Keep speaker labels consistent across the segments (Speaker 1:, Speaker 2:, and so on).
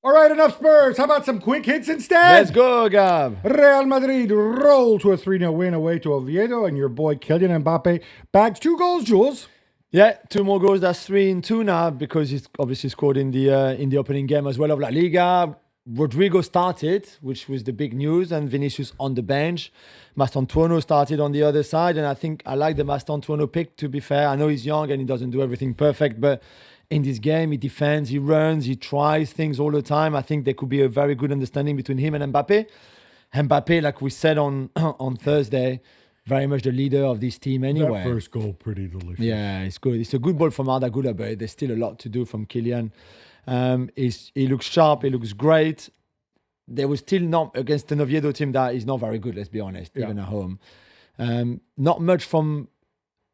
Speaker 1: All right, enough Spurs. How about some quick hits instead?
Speaker 2: Let's go, Gab.
Speaker 1: Real Madrid roll to a 3-0 win away to Oviedo, and your boy Kylian Mbappe bags 2 goals, Jules.
Speaker 2: Yeah, 2 more goals. That's 3-2 now because he's obviously scored in the opening game as well of La Liga. Rodrygo started, which was the big news, and Vinicius on the bench. Mastantuono started on the other side, and I think I like the Mastantuono pick, to be fair. I know he's young and he doesn't do everything perfect, but in this game, he defends, he runs, he tries things all the time. I think there could be a very good understanding between him and Mbappe. Mbappe, like we said on Thursday, very much the leader of this team anyway.
Speaker 1: That first goal, pretty delicious.
Speaker 2: Yeah, it's good. It's a good ball from Arda Güler, but there's still a lot to do from Kylian. He looks sharp, he looks great. There was still not against an Oviedo team that is not very good, let's be honest, even at home. Not much from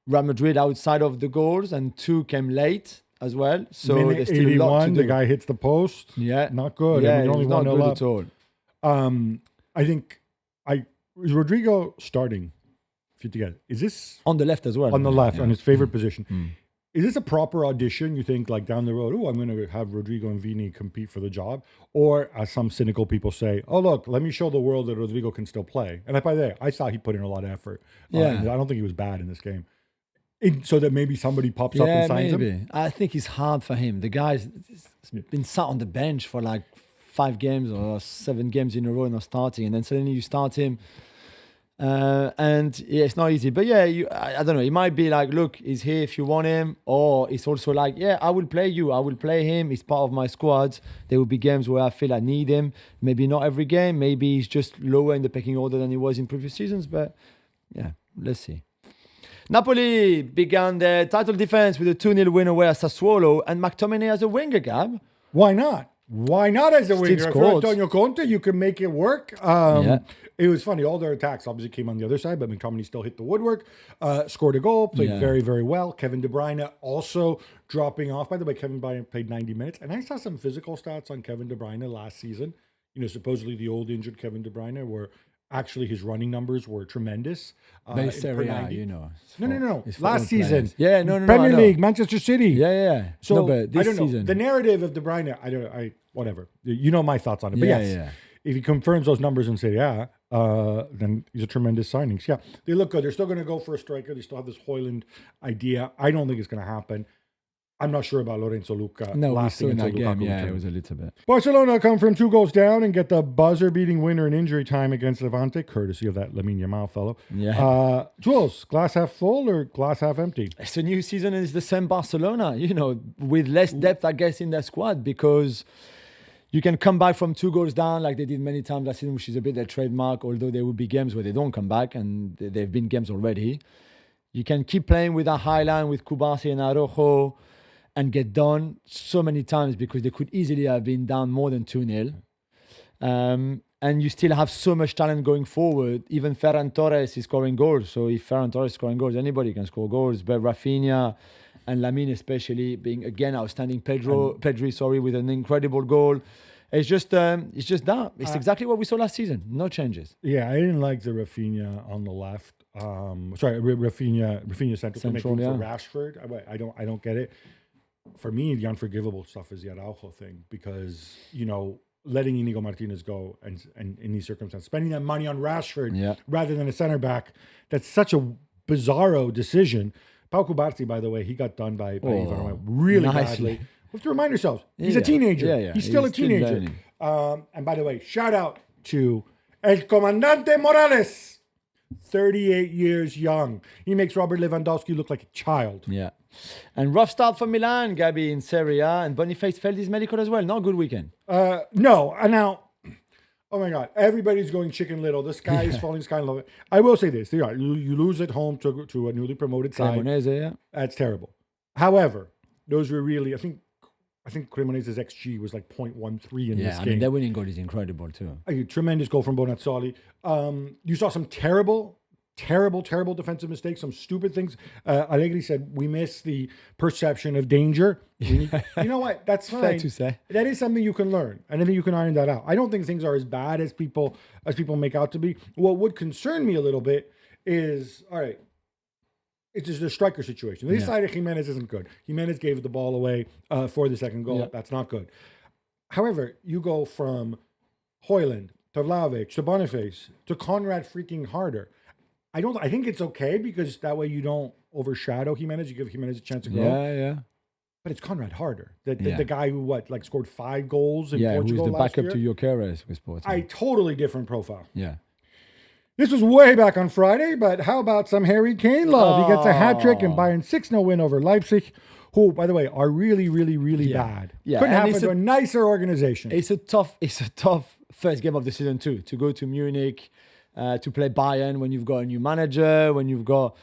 Speaker 2: Real Madrid outside of the goals, and 2 came late as well. So
Speaker 1: Minute
Speaker 2: there's still a lot to do.
Speaker 1: The guy hits the post.
Speaker 2: Yeah.
Speaker 1: Not good.
Speaker 2: Yeah,
Speaker 1: I mean, only
Speaker 2: not
Speaker 1: 1-0
Speaker 2: good
Speaker 1: up.
Speaker 2: at all.
Speaker 1: I think is Rodrygo starting? If you together, is this
Speaker 2: On the left as well.
Speaker 1: on the left
Speaker 2: Yeah.
Speaker 1: on his favorite position? Is this a proper audition? You think like down the road? Oh, I'm going to have Rodrygo and Vini compete for the job, or as some cynical people say, oh look, let me show the world that Rodrygo can still play. And by there, I saw he put in a lot of effort.
Speaker 2: Yeah.
Speaker 1: I don't think he was bad in this game. So that maybe somebody pops up and signs him.
Speaker 2: I think it's hard for him. The guy's been sat on the bench for like 5 games or 7 games in a row, not starting, and then suddenly you start him. And yeah, it's not easy. But yeah, I don't know. It might be like, look, he's here if you want him, or it's also like, yeah, I will play you. I will play him. He's part of my squad. There will be games where I feel I need him. Maybe not every game. Maybe he's just lower in the pecking order than he was in previous seasons. But yeah, let's see. Napoli began their title defense with a 2-0 win away at Sassuolo, and McTominay as a winger, Gab.
Speaker 1: Why not? Why not as a winger? If you're
Speaker 2: scored.
Speaker 1: Antonio Conte, you can make it work. It was funny. All their attacks obviously came on the other side, but McTominay still hit the woodwork, scored a goal, played very, very well. Kevin De Bruyne also dropping off. By the way, Kevin De Bruyne played 90 minutes. And I saw some physical stats on Kevin De Bruyne last season. You know, supposedly the old injured Kevin De Bruyne were actually his running numbers were tremendous.
Speaker 2: Serie A, you know.
Speaker 1: No. Last season.
Speaker 2: Yeah, no.
Speaker 1: Premier League, Manchester City.
Speaker 2: Yeah.
Speaker 1: So
Speaker 2: no, but this
Speaker 1: I don't know.
Speaker 2: season.
Speaker 1: The narrative of De Bruyne, whatever. You know my thoughts on it. But
Speaker 2: Yeah.
Speaker 1: if he confirms those numbers and say, then he's a tremendous signing. So, yeah, they look good. They're still going to go for a striker. They still have this Højlund idea. I don't think it's going to happen. I'm not sure about Lorenzo Luca.
Speaker 2: No, we
Speaker 1: lasting
Speaker 2: saw in that
Speaker 1: until
Speaker 2: game.
Speaker 1: Lukaku
Speaker 2: Yeah,
Speaker 1: returns.
Speaker 2: it was a little bit.
Speaker 1: Barcelona come from 2 goals down and get the buzzer-beating winner in injury time against Levante, courtesy of that Lamine Yamal fellow.
Speaker 2: Yeah.
Speaker 1: Jules, glass half full or glass half empty?
Speaker 2: It's a new season and it's the same Barcelona, you know, with less depth, I guess, in their squad, because you can come back from 2 goals down like they did many times last season, which is a bit their trademark, although there will be games where they don't come back, and there have been games already. You can keep playing with a high line with Kubasi and Araujo and get done so many times because they could easily have been down more than 2-0. And you still have so much talent going forward. Even Ferran Torres is scoring goals. So if Ferran Torres is scoring goals, anybody can score goals. But Rafinha and Lamine especially being, again, outstanding. Pedri, with an incredible goal. It's just that. It's exactly what we saw last season. No changes.
Speaker 1: Yeah, I didn't like the Rafinha on the left. Rafinha central to make room for Rashford. I don't get it. For me, the unforgivable stuff is the Araujo thing because, you know, letting Inigo Martinez go and in these circumstances, spending that money on Rashford rather than a center back, that's such a bizarro decision. Pau Cubarsí, by the way, he got done by Ivan really badly. We have to remind ourselves, he's a teenager.
Speaker 2: Yeah.
Speaker 1: He's still a teenager. And by the way, shout out to El Comandante Morales, 38 years young. He makes Robert Lewandowski look like a child.
Speaker 2: Yeah. And rough start for Milan, Gabi, in Serie A, and Boniface failed his medical as well. Not a good weekend.
Speaker 1: No. And now, oh my God, everybody's going Chicken Little. The sky is falling, sky low. I will say this. You lose at home to a newly promoted side.
Speaker 2: Cremonese,
Speaker 1: That's terrible. However, those were really, I think Cremonese's XG was like 0.13 in this game.
Speaker 2: I mean, their winning goal is incredible too.
Speaker 1: A tremendous goal from Bonazzoli. You saw some terrible defensive mistakes, some stupid things. Allegri said, we missed the perception of danger. You know what? That's fine.
Speaker 2: Fair to say.
Speaker 1: That is something you can learn. And I think you can iron that out. I don't think things are as bad as people make out to be. What would concern me a little bit is, all right, it's just a striker situation. This side of Jimenez isn't good. Jimenez gave the ball away for the second goal. Yeah. That's not good. However, you go from Højlund to Vlahovic to Boniface to Conrad freaking Harder. I think it's okay because that way you don't overshadow Jimenez. You give Jimenez a chance to grow.
Speaker 2: Yeah.
Speaker 1: But it's Conrad Harder, the
Speaker 2: Yeah.
Speaker 1: guy who scored 5 goals in
Speaker 2: Yeah, who's
Speaker 1: Portugal
Speaker 2: the
Speaker 1: last
Speaker 2: backup
Speaker 1: year.
Speaker 2: to Gyökeres with Sporting.
Speaker 1: A totally different profile.
Speaker 2: Yeah.
Speaker 1: This was way back on Friday, but how about some Harry Kane love? He gets a hat trick and Bayern 6-0 win over Leipzig, who, by the way, are really, really, really bad.
Speaker 2: Yeah,
Speaker 1: Couldn't
Speaker 2: and
Speaker 1: happen
Speaker 2: it's
Speaker 1: to a nicer organization.
Speaker 2: It's a tough first game of the season too. To go to Munich, to play Bayern when you've got a new manager, when you've got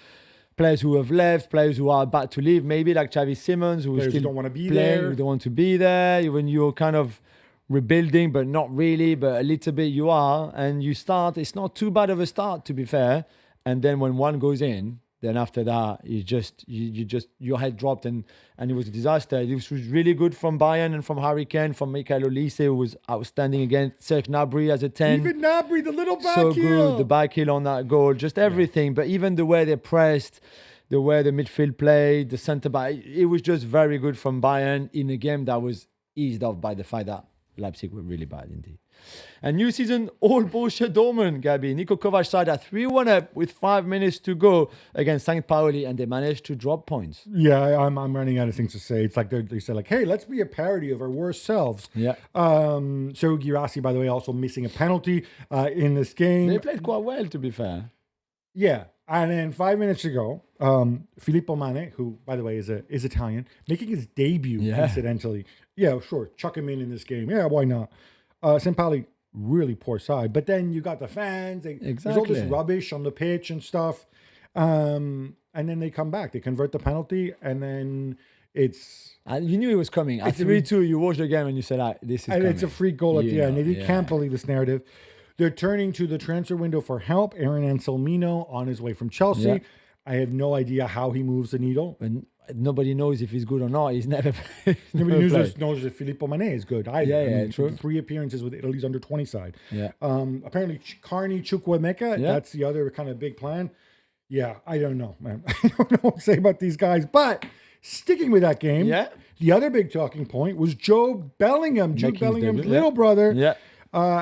Speaker 2: players who have left, players who are about to leave, maybe like Xavi Simons, who
Speaker 1: Players
Speaker 2: still
Speaker 1: who don't want to be
Speaker 2: playing,
Speaker 1: there.
Speaker 2: who don't want to be there. When you're kind of rebuilding, but not really, but a little bit you are, and you start. It's not too bad of a start, to be fair. And then when one goes in, then after that, you just your head dropped, and it was a disaster. This was really good from Bayern and from Harry Kane, from Michael Olise, who was outstanding again. Serge Gnabry as a 10.
Speaker 1: Even Gnabry, the little back
Speaker 2: So
Speaker 1: heel.
Speaker 2: good, the back heel on that goal, just everything. But even the way they pressed, the way the midfield played, the centre back, it was just very good from Bayern in a game that was eased off by the fact that Leipzig were really bad indeed. And new season, all Borussia Dortmund, Gabi. Nico Kovac side at 3-1 up with 5 minutes to go against St. Pauli, and they managed to drop points.
Speaker 1: Yeah, I'm running out of things to say. It's like they say, hey, let's be a parody of our worst selves.
Speaker 2: Yeah.
Speaker 1: So Girassi, by the way, also missing a penalty in this game.
Speaker 2: They played quite well, to be fair.
Speaker 1: Yeah. And then 5 minutes ago, Filippo Mane, who, by the way, is Italian, making his debut, incidentally. Yeah, sure. Chuck him in this game. Yeah, why not? St. Pauli, really poor side. But then you got the fans. There's all this rubbish on the pitch and stuff. And then they come back. They convert the penalty, and then it's...
Speaker 2: And you knew it was coming. At 3-2, you watched the game and you said, this is
Speaker 1: and
Speaker 2: coming.
Speaker 1: It's a free goal at the end. They can't believe this narrative. They're turning to the transfer window for help. Aaron Anselmino on his way from Chelsea.
Speaker 2: Yeah.
Speaker 1: I have no idea how he moves the needle.
Speaker 2: And nobody knows if he's good or not. He's never
Speaker 1: Nobody knows if Filippo Mane is good either.
Speaker 2: Yeah, true.
Speaker 1: 3 appearances with Italy's under 20 side.
Speaker 2: Yeah.
Speaker 1: Apparently, Carney Chukwuemeka, that's the other kind of big plan. Yeah, I don't know, man. I don't know what to say about these guys. But sticking with that game, the other big talking point was Jude Bellingham's little brother.
Speaker 2: Yeah.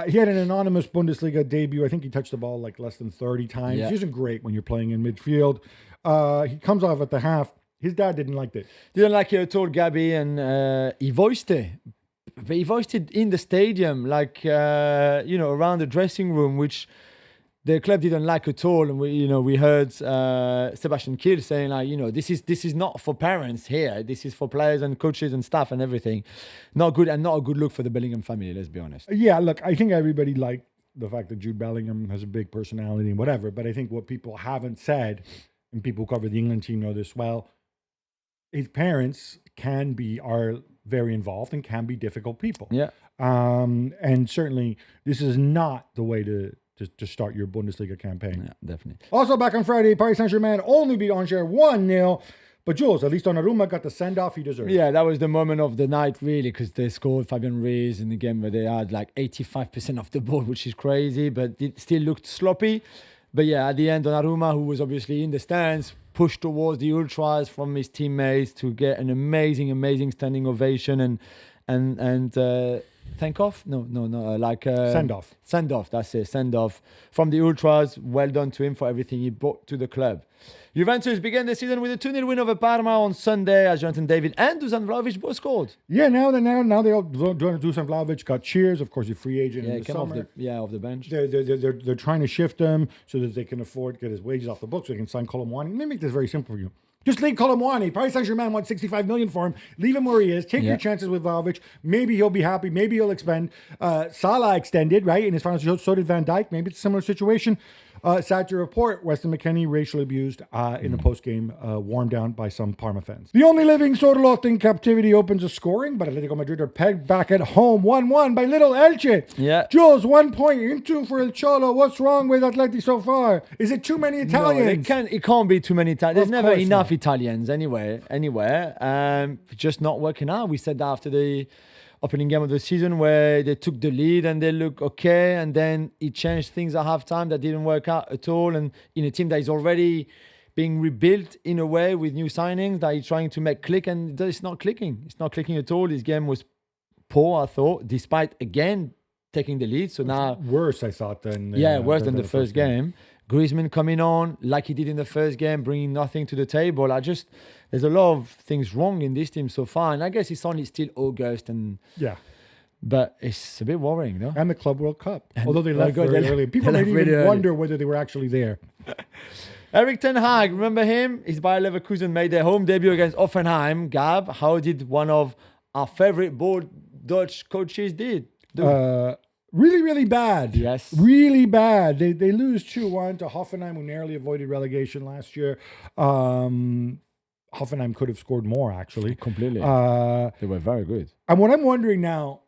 Speaker 1: He had an anonymous Bundesliga debut. I think he touched the ball like less than 30 times.
Speaker 2: Yeah.
Speaker 1: He isn't great when you're playing in midfield. He comes off at the half. His dad didn't like it.
Speaker 2: Didn't like it at all, Gabi, and he voiced it. But he voiced it in the stadium, like, around the dressing room, which the club didn't like at all. And we heard Sebastian Kiel saying, like, this is not for parents here. This is for players and coaches and staff and everything. Not good, and not a good look for the Bellingham family, let's be honest.
Speaker 1: Yeah, look, I think everybody liked the fact that Jude Bellingham has a big personality and whatever. But I think what people haven't said, and people who cover the England team know this well, his parents are very involved and can be difficult people.
Speaker 2: Yeah.
Speaker 1: And certainly this is not the way to start your Bundesliga campaign.
Speaker 2: Yeah, definitely.
Speaker 1: Also back on Friday, Paris Saint-Germain only beat Angers 1-0. But Jules, at least Donnarumma got the send-off he deserved.
Speaker 2: Yeah, that was the moment of the night, really, because they scored Fabian Ruiz in the game where they had like 85% of the ball, which is crazy, but it still looked sloppy. But yeah, at the end, Donnarumma, who was obviously in the stands, pushed towards the ultras from his teammates to get an amazing standing ovation and thank off? No, send off. That's it, send off from the ultras. Well done to him for everything he brought to the club. Juventus began the season with a 2-0 win over Parma on Sunday, as Jonathan David and Dusan Vlahovic both scored.
Speaker 1: Yeah, now they all Dusan Vlahovic got cheers. Of course, he's free agent in the
Speaker 2: came
Speaker 1: summer.
Speaker 2: off the bench.
Speaker 1: They're trying to shift him so that they can afford to get his wages off the books so they can sign Colomwani. Let me make this very simple for you. Just leave Colomwani. Paris Saint-Germain wants $65 million for him. Leave him where he is. Take your chances with Vlahovic. Maybe he'll be happy. Maybe he'll expend. Salah extended, right? In his final show, so did Van Dijk. Maybe it's a similar situation. Sad to report, Weston McKennie racially abused in the post-game warm down by some Parma fans. The only living Sorloth in captivity opens a scoring, but Atletico Madrid are pegged back at home 1-1 by little Elche.
Speaker 2: Yeah.
Speaker 1: Jules, 1 point into for El Cholo. What's wrong with Atleti so far? Is it too many Italians?
Speaker 2: No, it can't be too many Italians. There's never enough
Speaker 1: not.
Speaker 2: Italians anywhere. Just not working out. We said that after the opening game of the season where they took the lead and they look okay, and then he changed things at halftime that didn't work out at all, and in a team that is already being rebuilt in a way with new signings that he's trying to make click, and it's not clicking. It's not clicking at all. This game was poor, I thought, despite again taking the lead. So now,
Speaker 1: Worse, I thought, than
Speaker 2: worse than the first game. Griezmann coming on like he did in the first game, bringing nothing to the table. There's a lot of things wrong in this team so far, and I guess it's only still August, but it's a bit worrying, no?
Speaker 1: And the Club World Cup, although they left very early. People might even wonder whether they were actually there.
Speaker 2: Erik ten Hag, remember him? His Bayer Leverkusen made their home debut against Hoffenheim. Gab, how did one of our favorite bold Dutch coaches do?
Speaker 1: Really, really bad.
Speaker 2: Yes.
Speaker 1: Really bad. They lose 2-1 to Hoffenheim, who narrowly avoided relegation last year. Hoffenheim could have scored more, actually.
Speaker 2: Completely. They were very good.
Speaker 1: And what I'm wondering now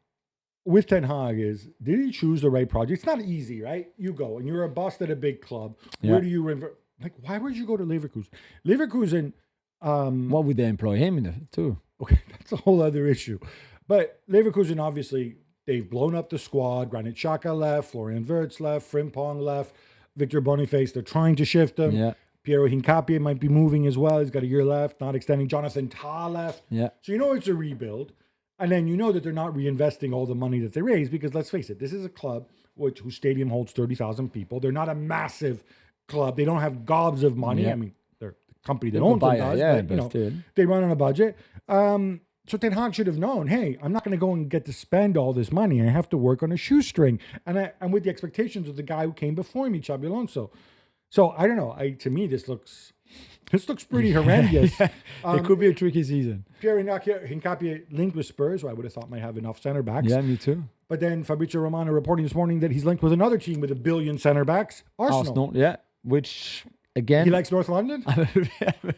Speaker 1: with Ten Hag is, did he choose the right project? It's not easy, right? You go, and you're a boss at a big club.
Speaker 2: Yeah.
Speaker 1: Where do you... why would you go to Leverkusen? Leverkusen...
Speaker 2: What would they employ him in too?
Speaker 1: Okay, that's a whole other issue. But Leverkusen, obviously... They've blown up the squad. Granit Xhaka left. Florian Wirtz left. Frimpong left. Victor Boniface, they're trying to shift him.
Speaker 2: Yeah.
Speaker 1: Piero Hincapié might be moving as well. He's got a year left, not extending. Jonathan Tah left.
Speaker 2: Yeah.
Speaker 1: So you know it's a rebuild. And then you know that they're not reinvesting all the money that they raised because, let's face it, this is a club whose stadium holds 30,000 people. They're not a massive club. They don't have gobs of money.
Speaker 2: Yeah.
Speaker 1: I mean, they're the company that owns them does, but still. They run on a budget. So Ten Hag should have known, hey, I'm not going to go and get to spend all this money. I have to work on a shoestring. And I'm with the expectations of the guy who came before me, Xabi Alonso. So I don't know. To me, this looks pretty horrendous.
Speaker 2: It could be a tricky season.
Speaker 1: Pierre Hincapié linked with Spurs, who I would have thought might have enough center backs.
Speaker 2: Yeah, me too.
Speaker 1: But then Fabrizio Romano reporting this morning that he's linked with another team with 1 billion center backs, Arsenal.
Speaker 2: Yeah, which again...
Speaker 1: He likes North London?
Speaker 2: I'm a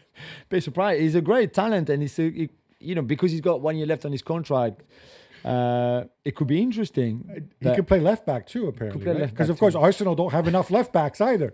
Speaker 2: bit surprised. He's a great talent, and because he's got 1 year left on his contract, it could be interesting.
Speaker 1: He could play left back too, apparently. Because, of course, Arsenal don't have enough left backs either.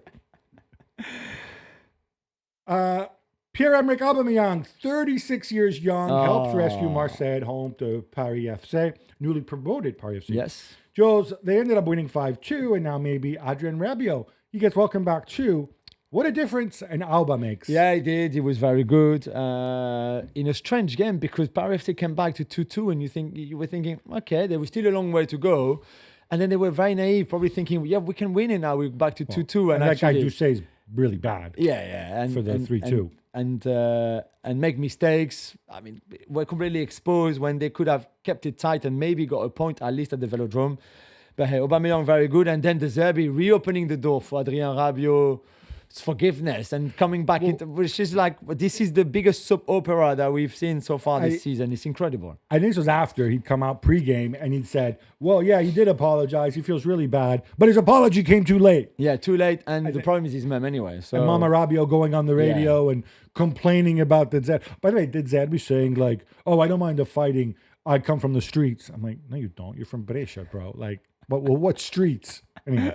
Speaker 1: Pierre-Emerick Aubameyang, 36 years young, helps rescue Marseille at home to Paris FC, newly promoted Paris FC.
Speaker 2: Yes.
Speaker 1: Jules, they ended up winning 5-2, and now maybe Adrien Rabiot. He gets welcomed back too. What a difference an Alba makes.
Speaker 2: Yeah, he did. He was very good in a strange game because Paris FC came back to 2-2 and you were thinking, okay, there was still a long way to go. And then they were very naive, probably thinking, yeah, we can win it now. We're back to 2-2.
Speaker 1: And that guy Doucet is really bad.
Speaker 2: Yeah.
Speaker 1: For the 3-2.
Speaker 2: And make mistakes. I mean, were completely exposed when they could have kept it tight and maybe got a point at least at the Velodrome. But hey, Aubameyang very good. And then De Zerbi reopening the door for Adrien Rabiot. Forgiveness and coming back into, which is like, this is the biggest soap opera that we've seen so far this season. It's incredible.
Speaker 1: I think this was after he'd come out pre-game and he'd said, well, yeah, he did apologize. He feels really bad, but his apology came too late.
Speaker 2: Yeah, too late. And the problem is his mem anyway. So.
Speaker 1: And Mama Rabiot going on the radio and complaining about the Zed. By the way, did Zed be saying like, oh, I don't mind the fighting. I come from the streets. I'm like, no, you don't. You're from Brescia, bro. Like, what streets? Anyway.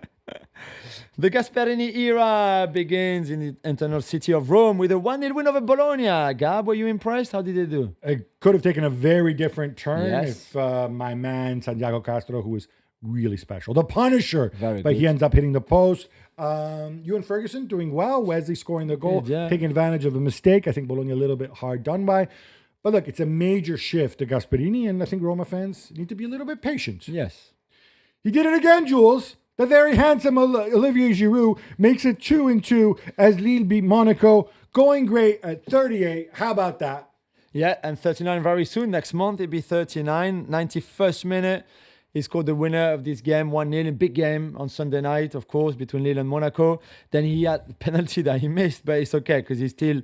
Speaker 2: The Gasperini era begins in the internal city of Rome with a 1-0 win over Bologna. Gab, were you impressed? How did they do?
Speaker 1: It could have taken a very different turn
Speaker 2: if
Speaker 1: my man Santiago Castro, who was really special, the Punisher,
Speaker 2: but
Speaker 1: he ends up hitting the post. Ewan Ferguson doing well. Wesley scoring the goal, taking advantage of a mistake. I think Bologna a little bit hard done by. But look, it's a major shift to Gasperini, and I think Roma fans need to be a little bit patient.
Speaker 2: Yes.
Speaker 1: He did it again, Jules. The very handsome Olivier Giroud makes it 2-2 as Lille beat Monaco. Going great at 38. How about that?
Speaker 2: Yeah, and 39 very soon. Next month, it'll be 39. 91st minute. He scored the winner of this game, 1-0. A big game on Sunday night, of course, between Lille and Monaco. Then he had the penalty that he missed, but it's okay because he still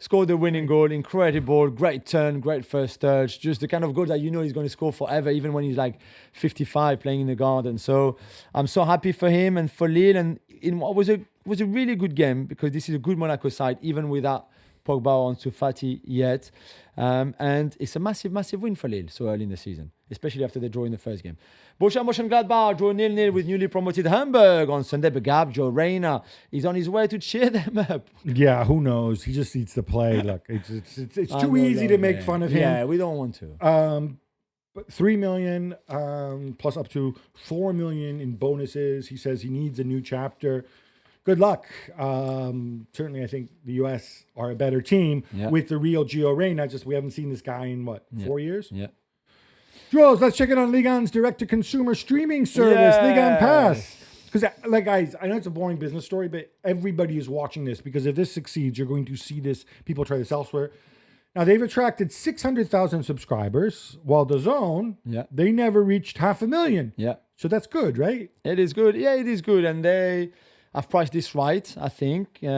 Speaker 2: scored the winning goal. Incredible, great turn, great first touch. Just the kind of goal that you know he's going to score forever, even when he's like 55 playing in the garden. So I'm so happy for him and for Lille. And in what was a really good game because this is a good Monaco side, even without Pogba or Ansu Fati yet. And it's a massive, massive win for Lille so early in the season, especially after they draw in the first game. Borussia Mönchengladbach draw 0-0 with newly promoted Hamburg on Sunday. But Gab, Joe Reyna, he's on his way to cheer them up.
Speaker 1: Yeah, who knows? He just needs to play. Look, it's too easy to make fun of him.
Speaker 2: Yeah, we don't want to.
Speaker 1: But 3 million plus up to 4 million in bonuses. He says he needs a new chapter. Good luck. Certainly, I think the U.S. are a better team with the real Gio Reyna. Just we haven't seen this guy in 4 years?
Speaker 2: Yeah.
Speaker 1: Jules, let's check in on Ligue 1's direct-to-consumer streaming service, Ligue 1 Pass. Because, like, guys, I know it's a boring business story, but everybody is watching this because if this succeeds, you're going to see this. People try this elsewhere. Now, they've attracted 600,000 subscribers, while DAZN, they never reached 500,000.
Speaker 2: Yeah.
Speaker 1: So that's good, right?
Speaker 2: It is good. Yeah, it is good. And they have priced this right, I think. 10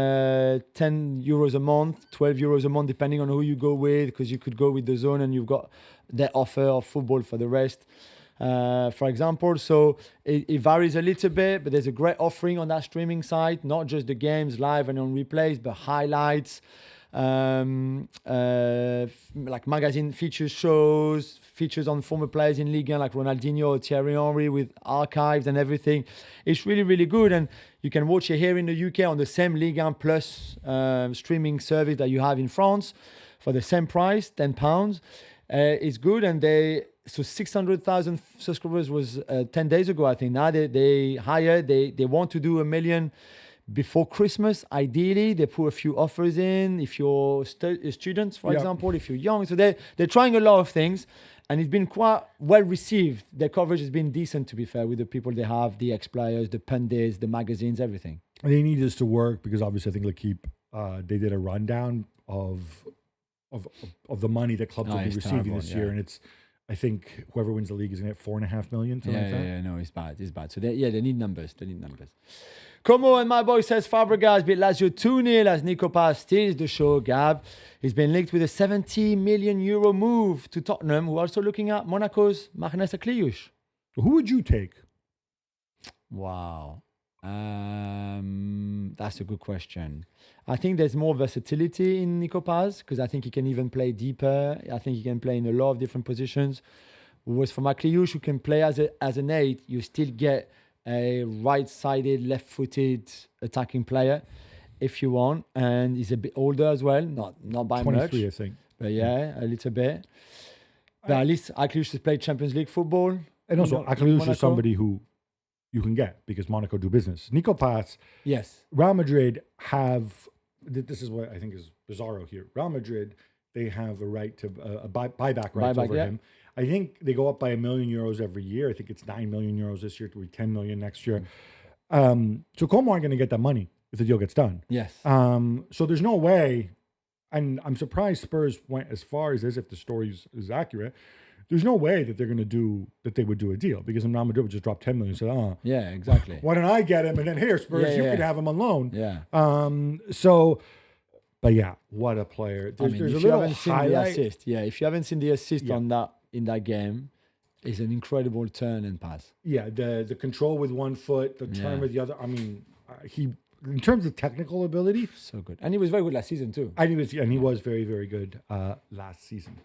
Speaker 2: euros a month, 12 euros a month, depending on who you go with, because you could go with DAZN and you've got their offer of football for the rest, for example. So it varies a little bit, but there's a great offering on that streaming site, not just the games live and on replays, but highlights, like magazine features, shows, features on former players in Ligue 1 like Ronaldinho or Thierry Henry with archives and everything. It's really, really good. And you can watch it here in the UK on the same Ligue 1 Plus streaming service that you have in France for the same price, £10. It's good. And so 600,000 subscribers was 10 days ago, I think. Now they want to do 1 million before Christmas. Ideally, they put a few offers in if you're students, for example, if you're young. So they're trying a lot of things, and it's been quite well received. Their coverage has been decent, to be fair, with the people they have, the ex-players, the pundits, the magazines, everything.
Speaker 1: They need this to work because obviously I think L'Equipe, they did a rundown of the money that clubs will be receiving this year, and it's, I think whoever wins the league is going to get 4.5 million.
Speaker 2: No, it's bad. So they need numbers. Como and my boy says Fabregas beat Lazio 2-0 as Nico Paz steals the show. Gab, he's been linked with a 70 million euro move to Tottenham, who are also looking at Monaco's Magnus Kliush.
Speaker 1: Who would you take?
Speaker 2: Wow. That's a good question. I think there's more versatility in Nico Paz because I think he can even play deeper. I think he can play in a lot of different positions. Whereas for Kliush, who can play as an 8, you still get a right-sided, left-footed attacking player if you want. And he's a bit older as well, not by
Speaker 1: 23,
Speaker 2: much.
Speaker 1: I think.
Speaker 2: But a little bit. But at least Kliush has played Champions League football.
Speaker 1: And also, Kliush is somebody who you can get because Monaco do business. Nico Paz,
Speaker 2: yes.
Speaker 1: Real Madrid have, this is what I think is bizarro here. Real Madrid, they have a right to buyback rights over him. I think they go up by €1 million every year. I think it's 9 million euros this year to be 10 million next year. So Como aren't going to get that money if the deal gets done.
Speaker 2: Yes.
Speaker 1: So there's no way, and I'm surprised Spurs went as far as this if the story is accurate. There's no way that they would do a deal because Real Madrid would just drop 10 million and say,
Speaker 2: yeah, exactly.
Speaker 1: Why don't I get him? And then here, Spurs, you could have him on loan.
Speaker 2: Yeah.
Speaker 1: But yeah, what a player. There's a little highlight.
Speaker 2: If you haven't seen the assist on that in that game, it's an incredible turn and pass. Yeah,
Speaker 1: the control with one foot, the turn with the other. I mean, he in terms of technical ability,
Speaker 2: so good. And he was very good last season too.
Speaker 1: And he was very, very good last season.